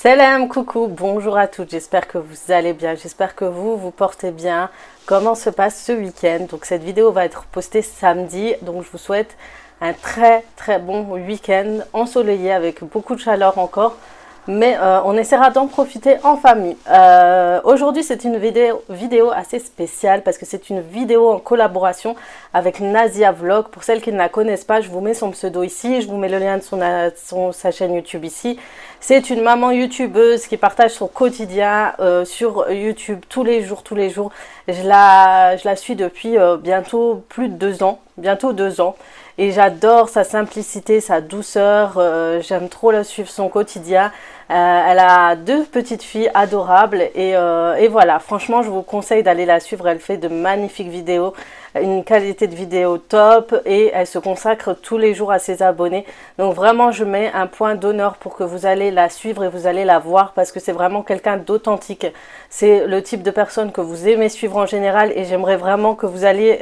Salam, coucou, bonjour à toutes, j'espère que vous allez bien, j'espère que vous portez bien. Comment se passe ce week-end? Donc cette vidéo va être postée samedi, donc je vous souhaite un très bon week-end ensoleillé avec beaucoup de chaleur encore. Mais on essaiera d'en profiter en famille. Aujourd'hui, c'est une vidéo assez spéciale parce que c'est une vidéo en collaboration avec Nazia Vlog. Pour celles qui ne la connaissent pas, je vous mets son pseudo ici, je vous mets le lien de sa chaîne YouTube ici. C'est une maman youtubeuse qui partage son quotidien sur YouTube tous les jours. Je la suis depuis bientôt plus de 2 ans, bientôt 2 ans. Et j'adore sa simplicité, sa douceur, j'aime trop la suivre son quotidien. Elle a 2 petites filles adorables et voilà, franchement je vous conseille d'aller la suivre, elle fait de magnifiques vidéos, une qualité de vidéo top et elle se consacre tous les jours à ses abonnés. Donc vraiment je mets un point d'honneur pour que vous allez la suivre et vous allez la voir parce que c'est vraiment quelqu'un d'authentique. C'est le type de personne que vous aimez suivre en général et j'aimerais vraiment que vous alliez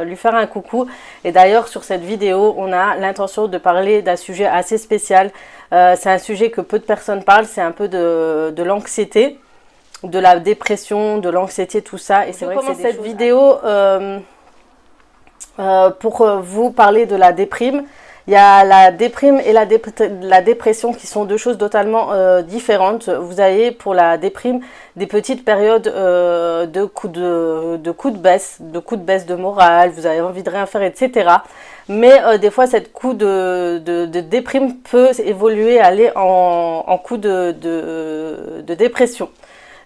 lui faire un coucou. Et d'ailleurs sur cette vidéo on a l'intention de parler d'un sujet assez spécial. C'est un sujet que peu de personnes parlent, c'est un peu de l'anxiété, de la dépression, de l'anxiété, tout ça. Et c'est vrai que c'est cette vidéo pour vous parler de la déprime. Il y a la déprime et la dépression qui sont 2 choses totalement différentes. Vous avez pour la déprime des petites périodes de coups de baisse de morale, vous avez envie de rien faire, etc. Mais des fois, cette coup de déprime peut évoluer, aller en coup de dépression.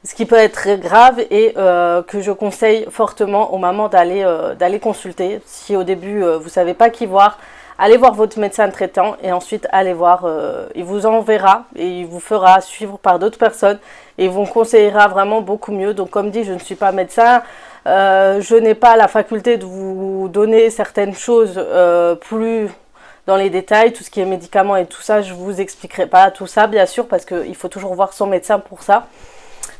Ce qui peut être très grave et que je conseille fortement aux mamans d'aller consulter. Si au début, vous ne savez pas qui voir, allez voir votre médecin traitant et ensuite allez voir, il vous enverra et il vous fera suivre par d'autres personnes et il vous conseillera vraiment beaucoup mieux. Donc comme dit, je ne suis pas médecin, je n'ai pas la faculté de vous donner certaines choses plus dans les détails, tout ce qui est médicaments et tout ça, je ne vous expliquerai pas tout ça bien sûr parce qu'il faut toujours voir son médecin pour ça.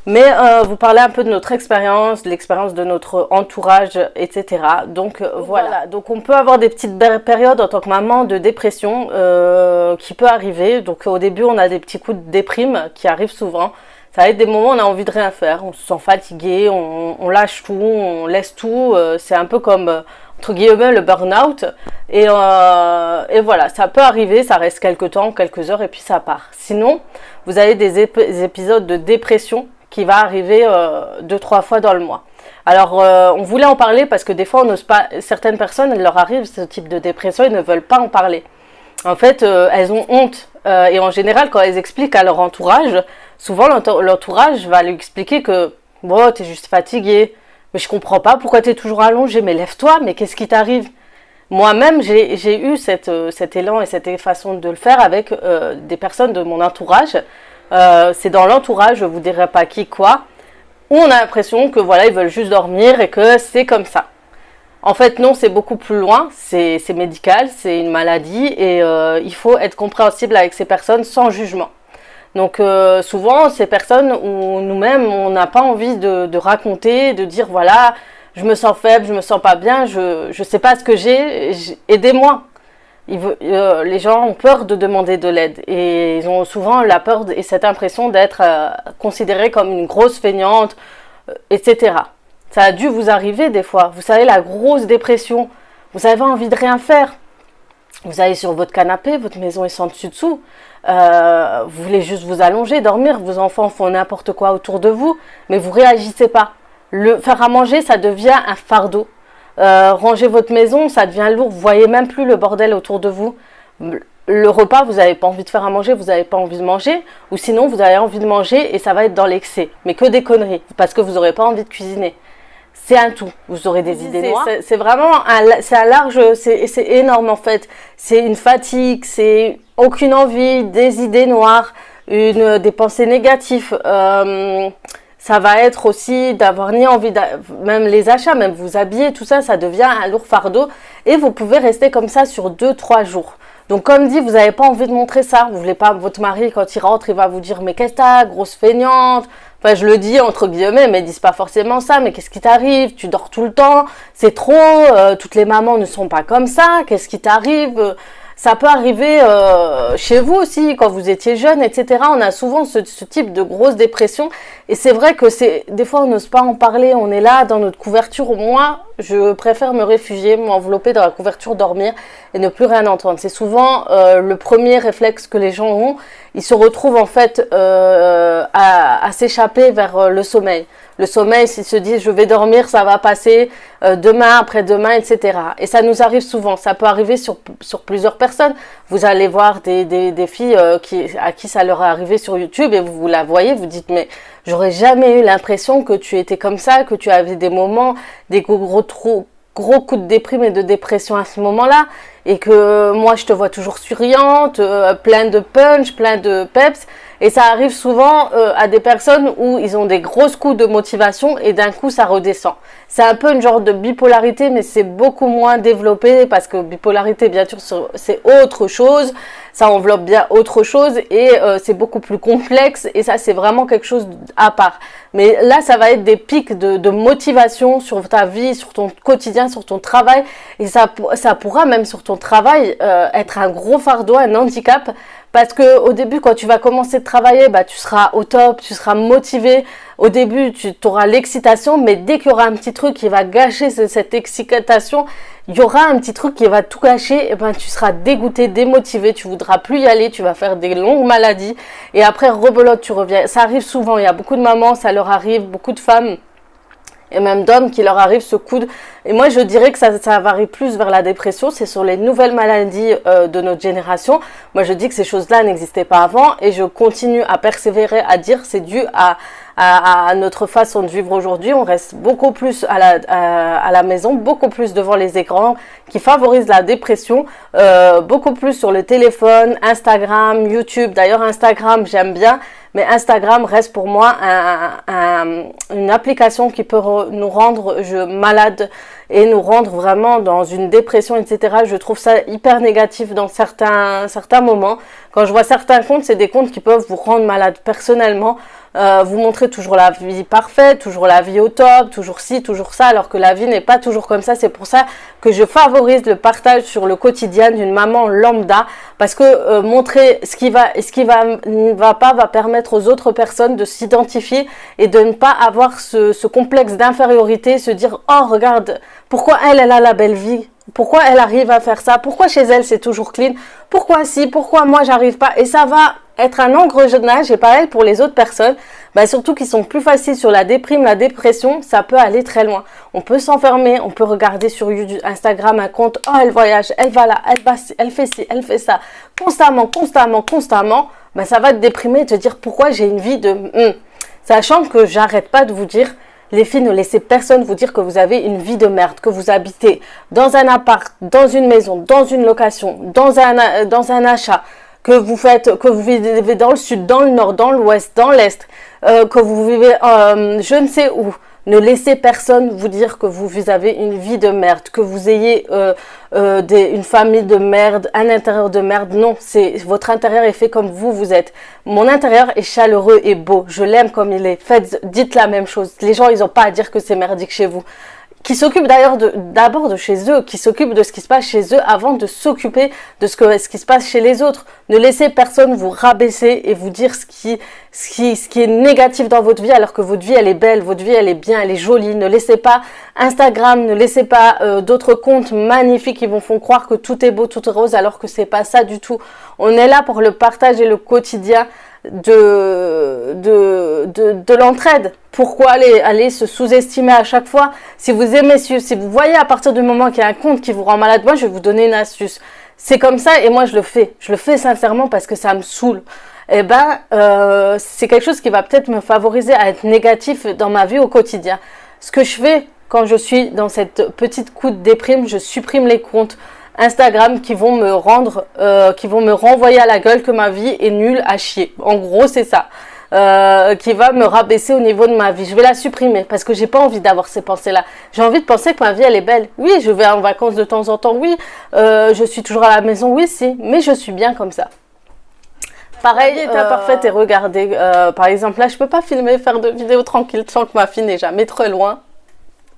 Mais vous parlez un peu de notre expérience, de l'expérience de notre entourage, etc. Donc voilà, donc on peut avoir des petites périodes en tant que maman de dépression qui peut arriver. Donc au début on a des petits coups de déprime qui arrivent souvent. Ça va être des moments où on a envie de rien faire, on se sent fatigué, on lâche tout, on laisse tout. C'est un peu comme entre guillemets le burn-out. Et voilà, ça peut arriver, ça reste quelques temps, quelques heures et puis ça part. Sinon, vous avez des épisodes de dépression qui va arriver 2-3 fois dans le mois. Alors, on voulait en parler parce que des fois, on n'ose pas. Certaines personnes, il leur arrive ce type de dépression, ils ne veulent pas en parler. En fait, elles ont honte. Et en général, quand elles expliquent à leur entourage, souvent l'entourage va lui expliquer que « Bon, t'es juste fatigué, mais je comprends pas pourquoi t'es toujours allongé, mais lève-toi, mais qu'est-ce qui t'arrive ?» Moi-même, j'ai eu cet élan et cette façon de le faire avec des personnes de mon entourage. C'est dans l'entourage, je vous dirai pas qui quoi, où on a l'impression que voilà, ils veulent juste dormir et que c'est comme ça. En fait non, c'est beaucoup plus loin, c'est médical, c'est une maladie et il faut être compréhensible avec ces personnes sans jugement. Donc souvent ces personnes où nous-mêmes on n'a pas envie de raconter, de dire voilà, je me sens faible, je me sens pas bien, je sais pas ce que j'ai, aidez-moi. Les gens ont peur de demander de l'aide et ils ont souvent la peur et cette impression d'être considérés comme une grosse feignante, etc. Ça a dû vous arriver des fois. Vous savez, la grosse dépression, vous avez envie de rien faire. Vous allez sur votre canapé, votre maison est sans dessus-dessous. Vous voulez juste vous allonger, dormir. Vos enfants font n'importe quoi autour de vous, mais vous réagissez pas. Le faire à manger, ça devient un fardeau. Ranger votre maison, ça devient lourd, vous voyez même plus le bordel autour de vous. Le repas, vous n'avez pas envie de faire à manger, vous n'avez pas envie de manger, ou sinon vous avez envie de manger et ça va être dans l'excès, mais que des conneries, parce que vous n'aurez pas envie de cuisiner. C'est un tout, vous aurez des idées noires. C'est vraiment, c'est un large, c'est énorme en fait. C'est une fatigue, c'est aucune envie, des idées noires, des pensées négatives. Ça va être aussi d'avoir ni envie, même les achats, même vous habiller, tout ça, ça devient un lourd fardeau. Et vous pouvez rester comme ça sur 2-3 jours. Donc comme dit, vous n'avez pas envie de montrer ça. Vous voulez pas, votre mari, quand il rentre, il va vous dire « Mais qu'est-ce que t'as, grosse feignante ?» Enfin, je le dis entre guillemets, mais ils disent pas forcément ça. « Mais qu'est-ce qui t'arrive? Tu dors tout le temps, c'est trop, toutes les mamans ne sont pas comme ça, qu'est-ce qui t'arrive ?» Ça peut arriver chez vous aussi, quand vous étiez jeune, etc. On a souvent ce type de grosse dépression. Et c'est vrai que des fois, on n'ose pas en parler. On est là dans notre couverture. Moi, je préfère me réfugier, m'envelopper dans la couverture, dormir et ne plus rien entendre. C'est souvent le premier réflexe que les gens ont. Ils se retrouvent en fait à s'échapper vers le sommeil. Le sommeil, s'ils se disent je vais dormir, ça va passer demain, après-demain, etc. Et ça nous arrive souvent. Ça peut arriver sur plusieurs personnes. Vous allez voir des filles à qui ça leur est arrivé sur YouTube et vous la voyez, vous dites mais j'aurais jamais eu l'impression que tu étais comme ça, que tu avais des moments, des gros coups de déprime et de dépression à ce moment-là, et que moi je te vois toujours souriante, plein de punch, plein de peps, et ça arrive souvent à des personnes où ils ont des grosses coups de motivation et d'un coup ça redescend. C'est un peu une genre de bipolarité, mais c'est beaucoup moins développé parce que bipolarité bien sûr c'est autre chose, ça enveloppe bien autre chose et c'est beaucoup plus complexe et ça c'est vraiment quelque chose à part. Mais là ça va être des pics de motivation sur ta vie, sur ton quotidien, sur ton travail et ça pourra même sur ton travail être un gros fardeau, un handicap. Parce que au début, quand tu vas commencer de travailler, tu seras au top, tu seras motivé. Au début, tu auras l'excitation, mais dès qu'il y aura un petit truc qui va gâcher cette excitation, il y aura un petit truc qui va tout gâcher, et tu seras dégoûté, démotivé, tu voudras plus y aller, tu vas faire des longues maladies. Et après, rebelote, tu reviens. Ça arrive souvent, il y a beaucoup de mamans, ça leur arrive, beaucoup de femmes. Et même d'hommes qui leur arrivent ce coup de... Et moi, je dirais que ça varie plus vers la dépression. C'est sur les nouvelles maladies de notre génération. Moi, je dis que ces choses-là n'existaient pas avant. Et je continue à persévérer, à dire c'est dû à notre façon de vivre aujourd'hui. On reste beaucoup plus à la maison, beaucoup plus devant les écrans qui favorisent la dépression. Beaucoup plus sur le téléphone, Instagram, YouTube. D'ailleurs, Instagram, j'aime bien. Mais Instagram reste pour moi une application qui peut nous rendre malades et nous rendre vraiment dans une dépression, etc. Je trouve ça hyper négatif dans certains moments. Quand je vois certains comptes, c'est des comptes qui peuvent vous rendre malade personnellement. Vous montrez toujours la vie parfaite, toujours la vie au top, toujours ci, toujours ça, alors que la vie n'est pas toujours comme ça. C'est pour ça que je favorise le partage sur le quotidien d'une maman lambda, parce que montrer ce qui va et ce qui ne va pas va permettre aux autres personnes de s'identifier et de ne pas avoir ce complexe d'infériorité, se dire « Oh, regarde, pourquoi elle a la belle vie ? Pourquoi elle arrive à faire ça ? Pourquoi chez elle c'est toujours clean ? Pourquoi si ? Pourquoi moi j'arrive pas ?» Et ça va être un engrenage et pareil pour les autres personnes, surtout qui sont plus faciles sur la déprime, la dépression, ça peut aller très loin. On peut s'enfermer, on peut regarder sur YouTube, Instagram un compte, oh elle voyage, elle va là, elle fait ci, elle fait ça, constamment, ça va te déprimer et te dire pourquoi j'ai une vie de... Sachant que j'arrête pas de vous dire, les filles, ne laissez personne vous dire que vous avez une vie de merde, que vous habitez dans un appart, dans une maison, dans une location, dans un achat, que vous vivez dans le sud, dans le nord, dans l'ouest, dans l'est, que vous vivez je ne sais où. Ne laissez personne vous dire que vous avez une vie de merde, que vous ayez une famille de merde, un intérieur de merde. Non, votre intérieur est fait comme vous êtes. Mon intérieur est chaleureux et beau. Je l'aime comme il est. Dites la même chose. Les gens, ils n'ont pas à dire que c'est merdique chez vous. Qui s'occupent d'ailleurs d'abord de chez eux, qui s'occupent de ce qui se passe chez eux avant de s'occuper de ce qui se passe chez les autres. Ne laissez personne vous rabaisser et vous dire ce qui est négatif dans votre vie alors que votre vie elle est belle, votre vie elle est bien, elle est jolie. Ne laissez pas Instagram, ne laissez pas d'autres comptes magnifiques qui vous font croire que tout est beau, tout est rose alors que c'est pas ça du tout. On est là pour le partage et le quotidien de l'entraide. Pourquoi aller se sous-estimer à chaque fois? Si vous aimez, si vous voyez à partir du moment qu'il y a un compte qui vous rend malade, moi je vais vous donner une astuce. C'est comme ça et moi je le fais sincèrement parce que ça me saoule. C'est quelque chose qui va peut-être me favoriser à être négatif dans ma vie au quotidien. Ce que je fais quand je suis dans cette petite coup de déprime, je supprime les comptes Instagram qui vont me renvoyer à la gueule que ma vie est nulle à chier. En gros, c'est ça. Qui va me rabaisser au niveau de ma vie. Je vais la supprimer parce que j'ai pas envie d'avoir ces pensées-là. J'ai envie de penser que ma vie, elle est belle. Oui, je vais en vacances de temps en temps. Oui, je suis toujours à la maison. Oui, si. Mais je suis bien comme ça. Pareil, état parfaite et regarder. Par exemple, là, je peux pas filmer, faire de vidéos tranquilles sans que ma fille n'est jamais trop loin.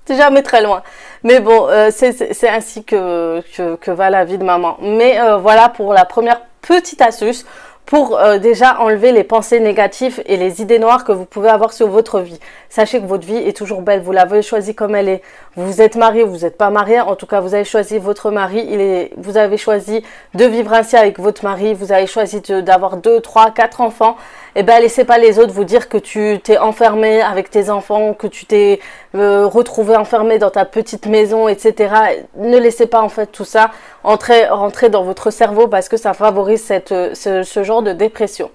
C'est jamais très loin. Mais bon, c'est ainsi que va la vie de maman. Mais voilà pour la première petite astuce pour déjà enlever les pensées négatives et les idées noires que vous pouvez avoir sur votre vie. Sachez que votre vie est toujours belle, vous l'avez choisie comme elle est. Vous êtes marié, vous n'êtes pas marié, en tout cas vous avez choisi votre mari, vous avez choisi de vivre ainsi avec votre mari, vous avez choisi d'avoir 2, 3, 4 enfants. Eh ben laissez pas les autres vous dire que tu t'es enfermé avec tes enfants, que tu t'es retrouvé enfermé dans ta petite maison, etc. Ne laissez pas en fait tout ça rentrer dans votre cerveau parce que ça favorise ce genre de dépression.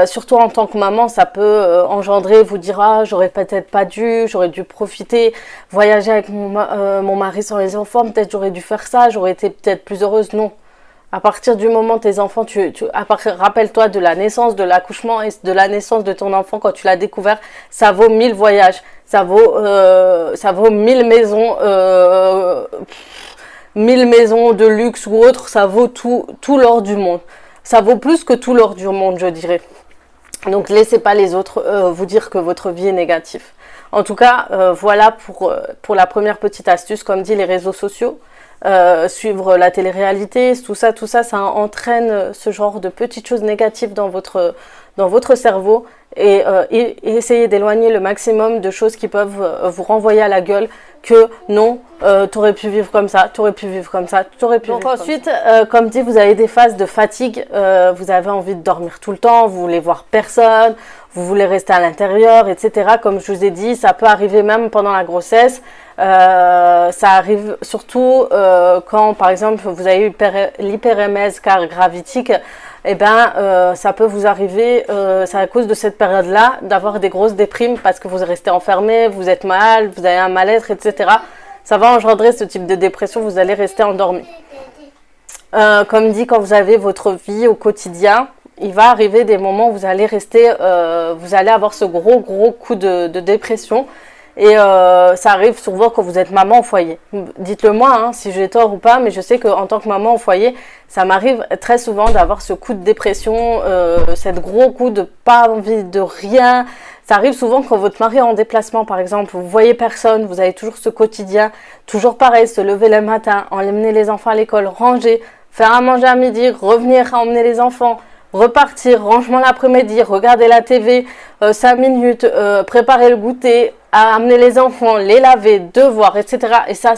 Surtout en tant que maman, ça peut engendrer, vous dire ah j'aurais peut-être pas dû, j'aurais dû profiter, voyager avec mon mari sans les enfants, peut-être j'aurais dû faire ça, j'aurais été peut-être plus heureuse. Non. À partir du moment tes enfants, rappelle-toi de la naissance, de l'accouchement et de la naissance de ton enfant quand tu l'as découvert, ça vaut 1000 voyages, ça vaut 1000 maisons, 1000 maisons de luxe ou autre, ça vaut tout l'or du monde. Ça vaut plus que tout l'or du monde, je dirais. Donc laissez pas les autres vous dire que votre vie est négative. En tout cas, voilà pour la première petite astuce, comme dit les réseaux sociaux. Suivre la télé-réalité, tout ça, ça entraîne ce genre de petites choses négatives dans votre cerveau et essayez d'éloigner le maximum de choses qui peuvent vous renvoyer à la gueule que non, t'aurais pu vivre comme ça, t'aurais pu vivre comme ça, t'aurais pu vivre comme ça. Donc ensuite, comme dit, vous avez des phases de fatigue, vous avez envie de dormir tout le temps, vous voulez voir personne, vous voulez rester à l'intérieur, etc. Comme je vous ai dit, ça peut arriver même pendant la grossesse. Ça arrive surtout quand, par exemple, vous avez eu l'hyperémèse gravitique. Eh ben, ça peut vous arriver, c'est à cause de cette période-là, d'avoir des grosses déprimes parce que vous restez enfermé, vous êtes mal, vous avez un mal-être, etc. Ça va engendrer ce type de dépression, vous allez rester endormi. Comme dit, quand vous avez votre vie au quotidien, il va arriver des moments où vous allez vous allez avoir ce gros coup de dépression. Et ça arrive souvent quand vous êtes maman au foyer. Dites-le moi hein, si j'ai tort ou pas, mais je sais qu'en tant que maman au foyer, ça m'arrive très souvent d'avoir ce coup de dépression, cette gros coup de pas envie de rien. Ça arrive souvent quand votre mari est en déplacement, par exemple, vous voyez personne, vous avez toujours ce quotidien, toujours pareil, se lever le matin, emmener les enfants à l'école, ranger, faire à manger à midi, revenir à emmener les enfants, repartir, rangement l'après-midi, regarder la TV, 5 minutes, préparer le goûter, à amener les enfants, les laver, devoirs, etc. Et ça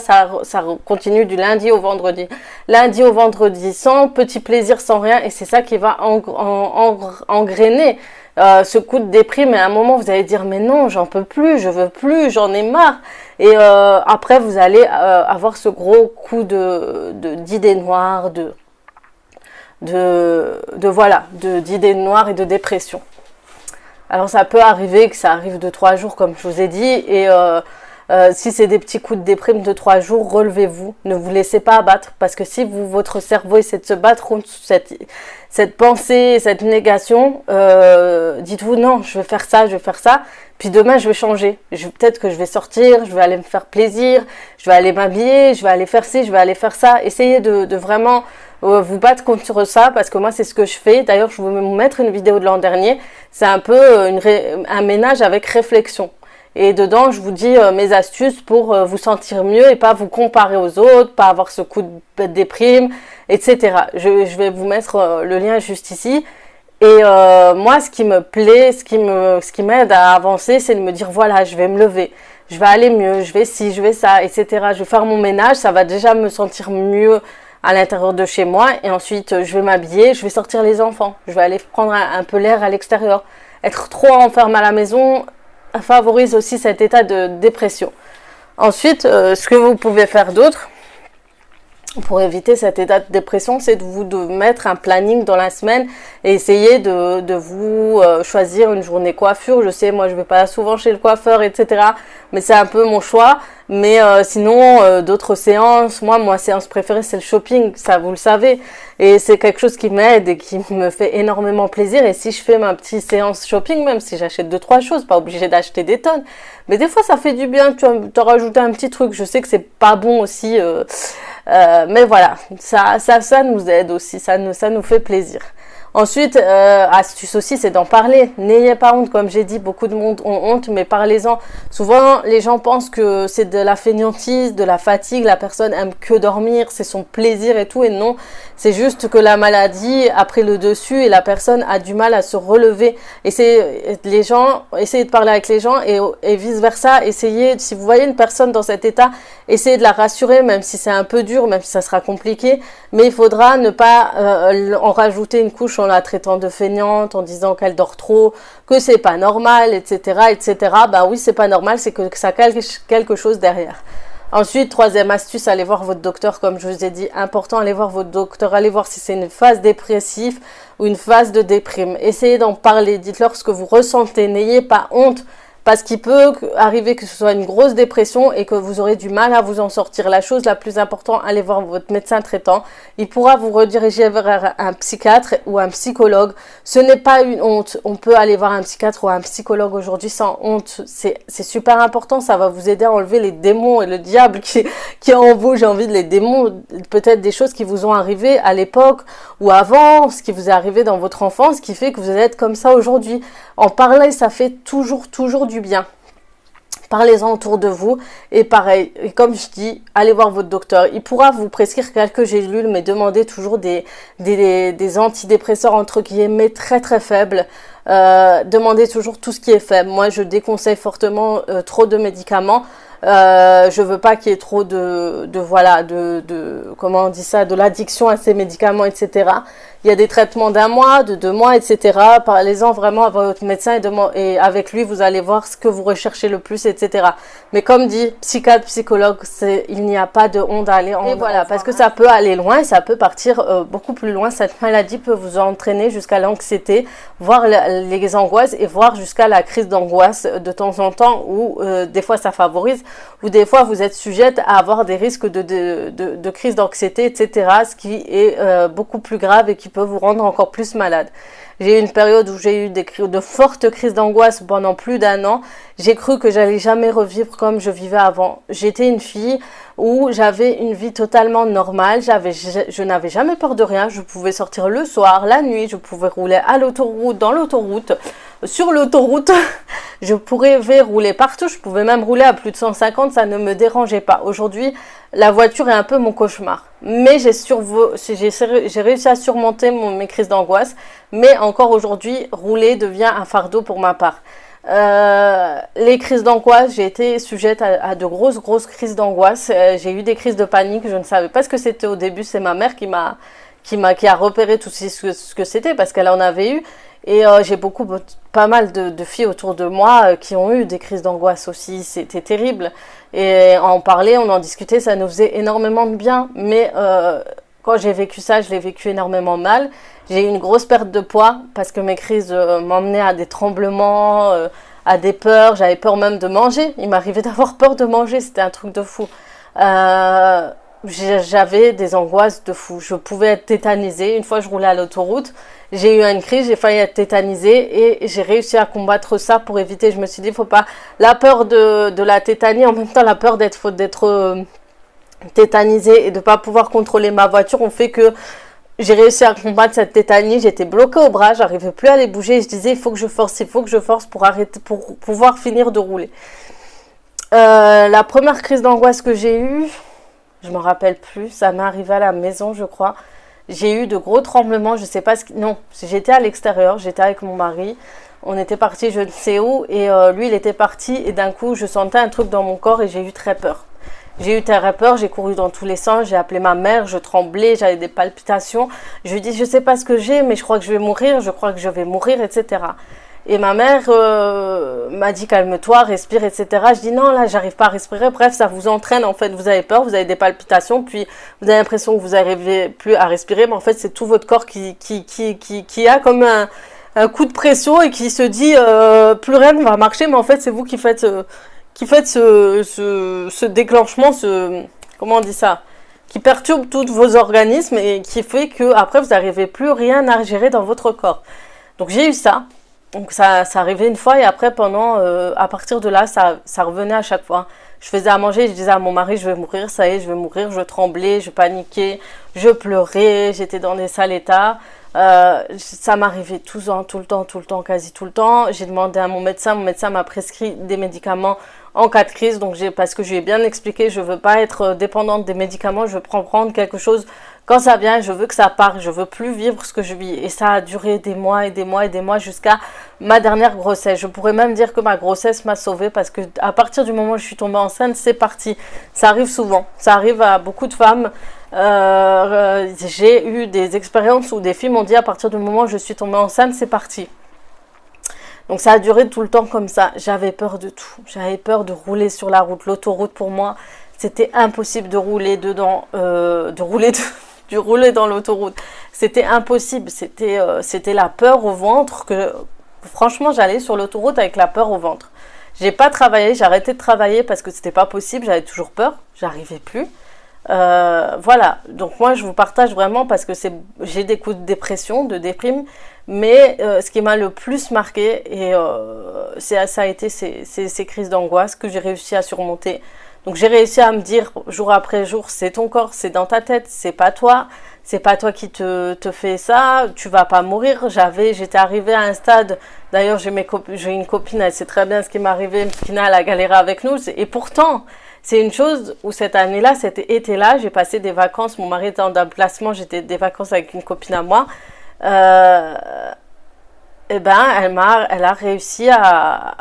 continue du lundi au vendredi. Lundi au vendredi, sans petit plaisir, sans rien. Et c'est ça qui va engrainer ce coup de déprime. Et à un moment, vous allez dire, mais non, j'en peux plus, je veux plus, j'en ai marre. Et après, vous allez avoir ce gros coup d'idées noires, d'idées noires et de dépression. Alors ça peut arriver que ça arrive de 3 jours comme je vous ai dit et si c'est des petits coups de déprime de 3 jours, relevez-vous, ne vous laissez pas abattre parce que si votre cerveau essaie de se battre contre cette pensée, cette négation, dites-vous non, je vais faire ça, puis demain je vais changer, peut-être que je vais sortir, je vais aller me faire plaisir, je vais aller m'habiller, je vais aller faire ci, je vais aller faire ça, essayez de vraiment vous battre contre ça parce que moi c'est ce que je fais. D'ailleurs je vais vous mettre une vidéo de l'an dernier, c'est un peu un ménage avec réflexion et dedans je vous dis mes astuces pour vous sentir mieux et pas vous comparer aux autres, pas avoir ce coup de déprime, etc. Je vais vous mettre le lien juste ici. Et moi ce qui me plaît, ce qui m'aide à avancer, c'est de me dire voilà, je vais me lever, je vais aller mieux, je vais ci, je vais ça, etc. Je vais faire mon ménage, ça va déjà me sentir mieux à l'intérieur de chez moi et ensuite je vais m'habiller, je vais sortir les enfants, je vais aller prendre un peu l'air à l'extérieur. Être trop enfermé à la maison favorise aussi cet état de dépression. Ensuite, ce que vous pouvez faire d'autre pour éviter cet état de dépression, c'est de mettre un planning dans la semaine et essayer de vous choisir une journée coiffure. Je sais, moi je vais pas souvent chez le coiffeur, etc. Mais c'est un peu mon choix. Mais sinon, d'autres séances, ma séance préférée c'est le shopping, ça vous le savez. Et c'est quelque chose qui m'aide et qui me fait énormément plaisir. Et si je fais ma petite séance shopping, même si j'achète 2-3 choses, pas obligé d'acheter des tonnes. Mais des fois ça fait du bien, tu as rajouté un petit truc. Je sais que c'est pas bon aussi. Mais voilà, ça nous aide aussi, ça nous fait plaisir. Ensuite, astuce aussi, c'est d'en parler. N'ayez pas honte, comme j'ai dit, beaucoup de monde ont honte, mais parlez-en. Souvent, les gens pensent que c'est de la fainéantise, de la fatigue, la personne aime que dormir, c'est son plaisir et tout, et non, c'est juste que la maladie a pris le dessus et la personne a du mal à se relever. Essayez de parler avec les gens et vice-versa. Essayez, si vous voyez une personne dans cet état, essayez de la rassurer, même si c'est un peu dur, même si ça sera compliqué, mais il faudra ne pas en rajouter une couche en la traitant de feignante, en disant qu'elle dort trop, que c'est pas normal, etc., etc. Ben oui, c'est pas normal, c'est que ça cache quelque chose derrière. Ensuite, troisième astuce, allez voir votre docteur, comme je vous ai dit, important, allez voir votre docteur, allez voir si c'est une phase dépressive ou une phase de déprime. Essayez d'en parler, dites-leur ce que vous ressentez, n'ayez pas honte. Parce qu'il peut arriver que ce soit une grosse dépression et que vous aurez du mal à vous en sortir. La chose la plus importante, allez voir votre médecin traitant. Il pourra vous rediriger vers un psychiatre ou un psychologue. Ce n'est pas une honte. On peut aller voir un psychiatre ou un psychologue aujourd'hui sans honte. C'est super important. Ça va vous aider à enlever les démons et le diable qui est en vous. J'ai envie de les démons, peut-être des choses qui vous ont arrivé à l'époque ou avant, ce qui vous est arrivé dans votre enfance, qui fait que vous êtes comme ça aujourd'hui. En parler, ça fait toujours du bien. Parlez-en autour de vous. Et pareil, et comme je dis, allez voir votre docteur. Il pourra vous prescrire quelques gélules, mais demandez toujours des antidépresseurs entre guillemets très faibles. Demandez toujours tout ce qui est faible. Moi, je déconseille fortement trop de médicaments. Je veux pas qu'il y ait trop comment on dit ça, de l'addiction à ces médicaments, etc. Il y a des traitements d'1 mois, de 2 mois, etc. Parlez-en vraiment à votre médecin et avec lui, vous allez voir ce que vous recherchez le plus, etc. Mais comme dit, psychiatre, psychologue, il n'y a pas de honte à aller en voilà, parce que ça peut aller loin, ça peut partir beaucoup plus loin. Cette maladie peut vous entraîner jusqu'à l'anxiété, voire les angoisses et voire jusqu'à la crise d'angoisse de temps en temps où des fois ça favorise, ou des fois vous êtes sujette à avoir des risques de crise d'anxiété, etc. Ce qui est beaucoup plus grave et qui peut vous rendre encore plus malade. J'ai eu une période où j'ai eu de fortes crises d'angoisse pendant plus d'1 an. J'ai cru que j'allais jamais revivre comme je vivais avant. J'étais une fille où j'avais une vie totalement normale. Je n'avais jamais peur de rien. Je pouvais sortir le soir, la nuit. Je pouvais rouler à l'autoroute, dans l'autoroute, sur l'autoroute. Je pouvais rouler partout. Je pouvais même rouler à plus de 150. Ça ne me dérangeait pas. Aujourd'hui, la voiture est un peu mon cauchemar. Mais j'ai réussi à surmonter mes crises d'angoisse. Mais encore aujourd'hui, rouler devient un fardeau pour ma part. Les crises d'angoisse, j'ai été sujette à de grosses crises d'angoisse. J'ai eu des crises de panique. Je ne savais pas ce que c'était au début. C'est ma mère qui a repéré tout ce que c'était parce qu'elle en avait eu. Et j'ai pas mal de filles autour de moi qui ont eu des crises d'angoisse aussi. C'était terrible. Et en parler, on en discutait, ça nous faisait énormément de bien. Mais quand j'ai vécu ça, je l'ai vécu énormément mal. J'ai eu une grosse perte de poids parce que mes crises m'emmenaient à des tremblements, à des peurs. J'avais peur même de manger. Il m'arrivait d'avoir peur de manger. C'était un truc de fou. J'avais des angoisses de fou. Je pouvais être tétanisée. Une fois, je roulais à l'autoroute. J'ai eu une crise, j'ai failli être tétanisée et j'ai réussi à combattre ça pour éviter. Je me suis dit, faut pas la peur de la tétanie, en même temps la peur d'être tétanisée et de pas pouvoir contrôler ma voiture ont fait que j'ai réussi à combattre cette tétanie. J'étais bloquée au bras, j'arrivais plus à les bouger. Et je disais, il faut que je force pour arrêter, pour pouvoir finir de rouler. La première crise d'angoisse que j'ai eue, je me rappelle plus, ça m'est arrivé à la maison, je crois. J'ai eu de gros tremblements, je sais pas non, j'étais à l'extérieur, j'étais avec mon mari, on était parti je ne sais où et lui il était parti et d'un coup je sentais un truc dans mon corps et j'ai eu très peur. J'ai eu très peur, j'ai couru dans tous les sens, j'ai appelé ma mère, je tremblais, j'avais des palpitations. Je lui ai dit je sais pas ce que j'ai mais je crois que je vais mourir, etc. Et ma mère m'a dit calme-toi, respire, etc. Je dis non, là, j'arrive pas à respirer. Bref, ça vous entraîne, en fait, vous avez peur, vous avez des palpitations, puis vous avez l'impression que vous n'arrivez plus à respirer. Mais en fait, c'est tout votre corps qui a comme un coup de pression et qui se dit plus rien ne va marcher. Mais en fait, c'est vous qui faites ce déclenchement, comment on dit ça, qui perturbe tous vos organismes et qui fait que après vous n'arrivez plus rien à gérer dans votre corps. Donc j'ai eu ça. Donc ça arrivait une fois et après à partir de là, ça revenait à chaque fois. Je faisais à manger, je disais à mon mari, je vais mourir, ça y est, je vais mourir. Je tremblais, je paniquais, je pleurais, j'étais dans des sales états. Ça m'arrivait tout le temps, quasi tout le temps. J'ai demandé à mon médecin m'a prescrit des médicaments en cas de crise. Donc parce que je lui ai bien expliqué, je veux pas être dépendante des médicaments, je veux prendre quelque chose quand ça vient, je veux que ça parte, je veux plus vivre ce que je vis. Et ça a duré des mois et des mois et des mois jusqu'à ma dernière grossesse. Je pourrais même dire que ma grossesse m'a sauvée parce que à partir du moment où je suis tombée enceinte, c'est parti. Ça arrive souvent, ça arrive à beaucoup de femmes. J'ai eu des expériences où des filles m'ont dit à partir du moment où je suis tombée enceinte, c'est parti. Donc ça a duré tout le temps comme ça. J'avais peur de tout. J'avais peur de rouler sur la route. L'autoroute pour moi, c'était impossible de rouler dedans, de rouler dans l'autoroute. C'était impossible. C'était la peur au ventre que, franchement, j'allais sur l'autoroute avec la peur au ventre. J'ai pas travaillé, j'ai arrêté de travailler parce que c'était pas possible. J'avais toujours peur. J'arrivais plus. Voilà, donc moi je vous partage vraiment parce que j'ai des coups de dépression, de déprime, mais ce qui m'a le plus marqué ça a été ces crises d'angoisse que j'ai réussi à surmonter. Donc j'ai réussi à me dire jour après jour, c'est ton corps, c'est dans ta tête, c'est pas toi qui te fait ça, tu vas pas mourir. J'étais arrivée à un stade, d'ailleurs j'ai une copine, elle sait très bien ce qui m'est arrivé, Mskina, elle a galéré avec nous, et pourtant c'est une chose où cette année-là, cet été-là, j'ai passé des vacances, mon mari était en déplacement, j'étais des vacances avec une copine à moi. Elle a réussi à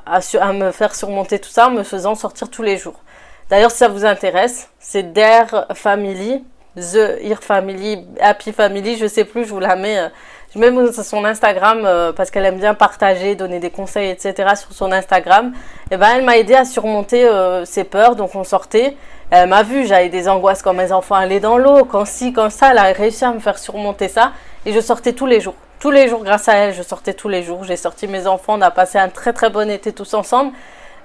me faire surmonter tout ça en me faisant sortir tous les jours. D'ailleurs, si ça vous intéresse, c'est Dare Family, The Ear Family, Happy Family, je sais plus, je vous la mets. Je mets son Instagram parce qu'elle aime bien partager, donner des conseils, etc. sur son Instagram. Et elle m'a aidé à surmonter ses peurs. Donc on sortait. Elle m'a vu, j'avais des angoisses quand mes enfants allaient dans l'eau, quand ci, quand ça. Elle a réussi à me faire surmonter ça. Et je sortais tous les jours. Tous les jours, grâce à elle, je sortais tous les jours. J'ai sorti mes enfants, on a passé un très très bon été tous ensemble.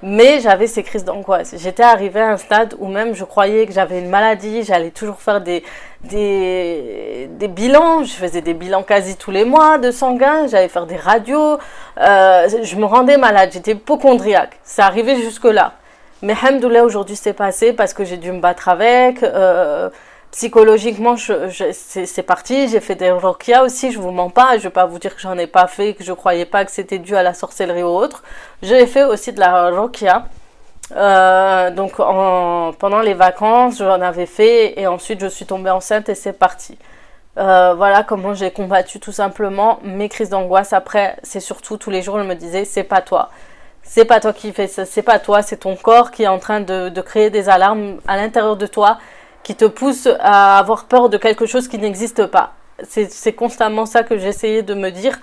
Mais j'avais ces crises d'angoisse. J'étais arrivée à un stade où même je croyais que j'avais une maladie. J'allais toujours faire des bilans. Je faisais des bilans quasi tous les mois de sanguin. J'allais faire des radios. Je me rendais malade. J'étais hypocondriaque. C'est arrivé jusque-là. Mais alhamdoulilah, aujourd'hui c'est passé parce que j'ai dû me battre avec. Psychologiquement, c'est parti. J'ai fait des ruqya aussi, je vous mens pas. Je vais pas vous dire que j'en ai pas fait, que je croyais pas que c'était dû à la sorcellerie ou autre. J'ai fait aussi de la ruqya. Donc pendant les vacances, j'en avais fait et ensuite je suis tombée enceinte et c'est parti. Voilà comment j'ai combattu tout simplement mes crises d'angoisse. Après, c'est surtout tous les jours, je me disais, c'est pas toi. C'est pas toi qui fais ça, c'est pas toi, c'est ton corps qui est en train de créer des alarmes à l'intérieur de toi, qui te pousse à avoir peur de quelque chose qui n'existe pas. C'est constamment ça que j'essayais de me dire,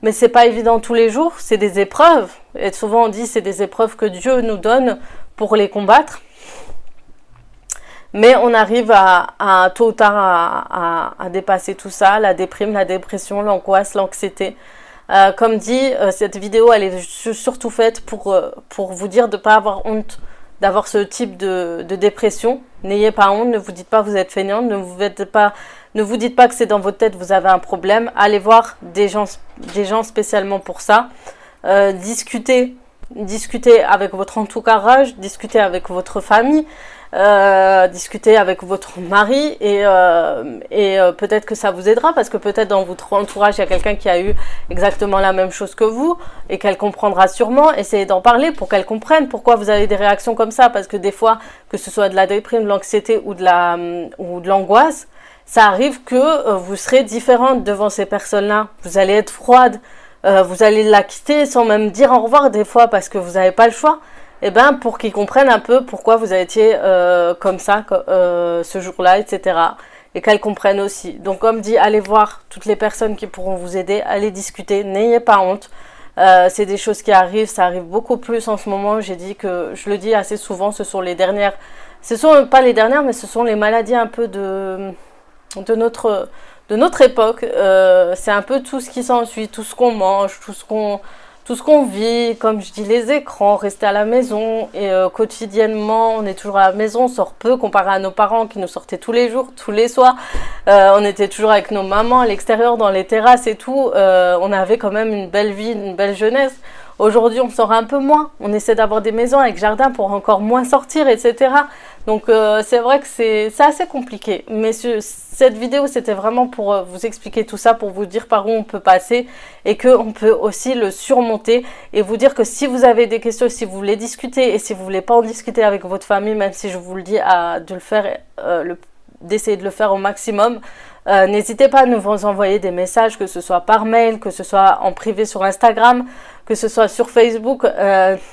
mais c'est pas évident tous les jours, c'est des épreuves. Et souvent on dit c'est des épreuves que Dieu nous donne pour les combattre. Mais on arrive à tôt ou tard à dépasser tout ça, la déprime, la dépression, l'angoisse, l'anxiété. Comme dit, cette vidéo elle est surtout faite pour vous dire de ne pas avoir honte d'avoir ce type de dépression. N'ayez pas honte, ne vous dites pas que vous êtes feignante, ne vous dites pas que c'est dans votre tête, vous avez un problème. Allez voir des gens spécialement pour ça. Discutez avec votre entourage, discutez avec votre famille, discutez avec votre mari et peut-être que ça vous aidera parce que peut-être dans votre entourage il y a quelqu'un qui a eu exactement la même chose que vous et qu'elle comprendra sûrement. Essayez d'en parler pour qu'elle comprenne pourquoi vous avez des réactions comme ça, parce que des fois, que ce soit de la déprime, de l'anxiété ou de l'angoisse, ça arrive que vous serez différente devant ces personnes-là. Vous allez être froide, vous allez la quitter sans même dire au revoir des fois parce que vous n'avez pas le choix. Et pour qu'ils comprennent un peu pourquoi vous avez été comme ça ce jour-là, etc. Et qu'elles comprennent aussi. Donc comme dit, allez voir toutes les personnes qui pourront vous aider, allez discuter, n'ayez pas honte. C'est des choses qui arrivent, ça arrive beaucoup plus en ce moment. J'ai dit que, je le dis assez souvent, ce sont les dernières, ce sont pas les dernières, mais ce sont les maladies un peu de notre époque. C'est un peu tout ce qui s'ensuit, tout ce qu'on mange, tout ce qu'on vit, comme je dis, les écrans, rester à la maison, et quotidiennement, on est toujours à la maison, on sort peu comparé à nos parents qui nous sortaient tous les jours, tous les soirs. On était toujours avec nos mamans à l'extérieur, dans les terrasses et tout. On avait quand même une belle vie, une belle jeunesse. Aujourd'hui, on sort un peu moins. On essaie d'avoir des maisons avec jardin pour encore moins sortir, etc. Donc, c'est vrai que c'est assez compliqué. Mais cette vidéo, c'était vraiment pour vous expliquer tout ça, pour vous dire par où on peut passer et qu'on peut aussi le surmonter. Et vous dire que si vous avez des questions, si vous voulez discuter et si vous voulez pas en discuter avec votre famille, même si je vous le dis de le faire, d'essayer de le faire au maximum, n'hésitez pas à nous envoyer des messages, que ce soit par mail, que ce soit en privé sur Instagram, que ce soit sur Facebook,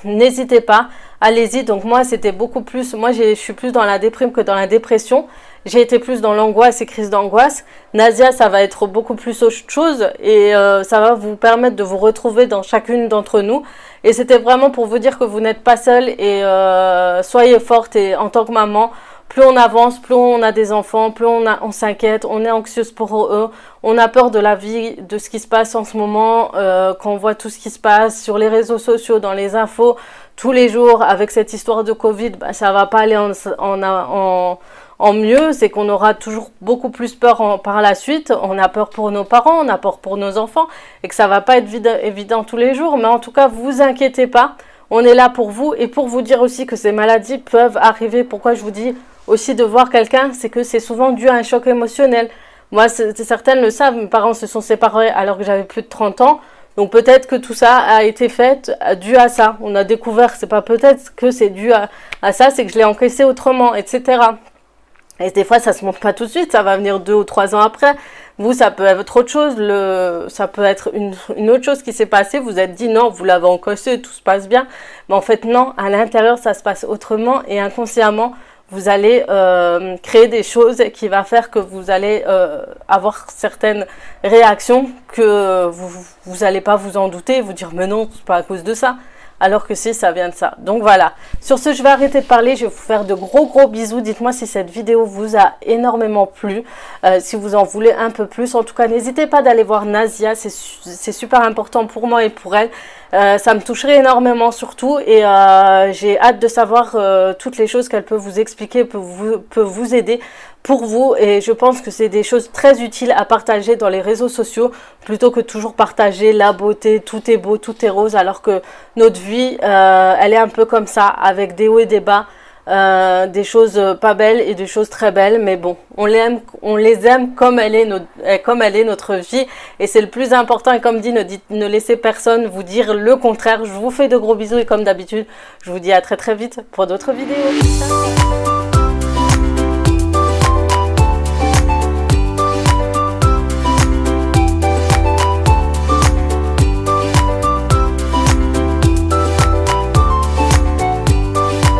n'hésitez pas, allez-y. Donc moi c'était beaucoup plus, je suis plus dans la déprime que dans la dépression, j'ai été plus dans l'angoisse et crise d'angoisse. Nasia, ça va être beaucoup plus autre chose et ça va vous permettre de vous retrouver dans chacune d'entre nous. Et c'était vraiment pour vous dire que vous n'êtes pas seul et soyez forte. Et en tant que maman, plus on avance, plus on a des enfants, plus on s'inquiète, on est anxieuse pour eux, on a peur de la vie, de ce qui se passe en ce moment, quand on voit tout ce qui se passe sur les réseaux sociaux, dans les infos, tous les jours, avec cette histoire de Covid, ça va pas aller en mieux, c'est qu'on aura toujours beaucoup plus peur par la suite, on a peur pour nos parents, on a peur pour nos enfants, et que ça va pas être évident tous les jours, mais en tout cas, vous inquiétez pas, on est là pour vous, et pour vous dire aussi que ces maladies peuvent arriver. Pourquoi je vous dis aussi de voir quelqu'un, c'est que c'est souvent dû à un choc émotionnel. Moi, certaines le savent, mes parents se sont séparés alors que j'avais plus de 30 ans. Donc peut-être que tout ça a été fait dû à ça. On a découvert, c'est pas peut-être que c'est dû à ça, c'est que je l'ai encaissé autrement, etc. Et des fois, ça se montre pas tout de suite, ça va venir 2 ou 3 ans après. Vous, ça peut être autre chose, ça peut être une autre chose qui s'est passée. Vous êtes dit non, vous l'avez encaissé, tout se passe bien. Mais en fait, non, à l'intérieur, ça se passe autrement et inconsciemment, vous allez créer des choses qui va faire que vous allez avoir certaines réactions que vous n'allez pas vous en douter, vous dire mais non, c'est pas à cause de ça. Alors que si, ça vient de ça. Donc voilà. Sur ce, je vais arrêter de parler. Je vais vous faire de gros bisous. Dites-moi si cette vidéo vous a énormément plu. Si vous en voulez un peu plus. En tout cas, n'hésitez pas d'aller voir Nasia. C'est super important pour moi et pour elle. Ça me toucherait énormément surtout. Et j'ai hâte de savoir toutes les choses qu'elle peut vous expliquer, peut vous aider pour vous. Et je pense que c'est des choses très utiles à partager dans les réseaux sociaux plutôt que toujours partager la beauté, tout est beau, tout est rose, alors que notre vie, elle est un peu comme ça, avec des hauts et des bas, des choses pas belles et des choses très belles, mais bon, on les aime comme elle est notre vie, et c'est le plus important. Et comme dit, ne laissez personne vous dire le contraire. Je vous fais de gros bisous et comme d'habitude, je vous dis à très vite pour d'autres vidéos. Ciao.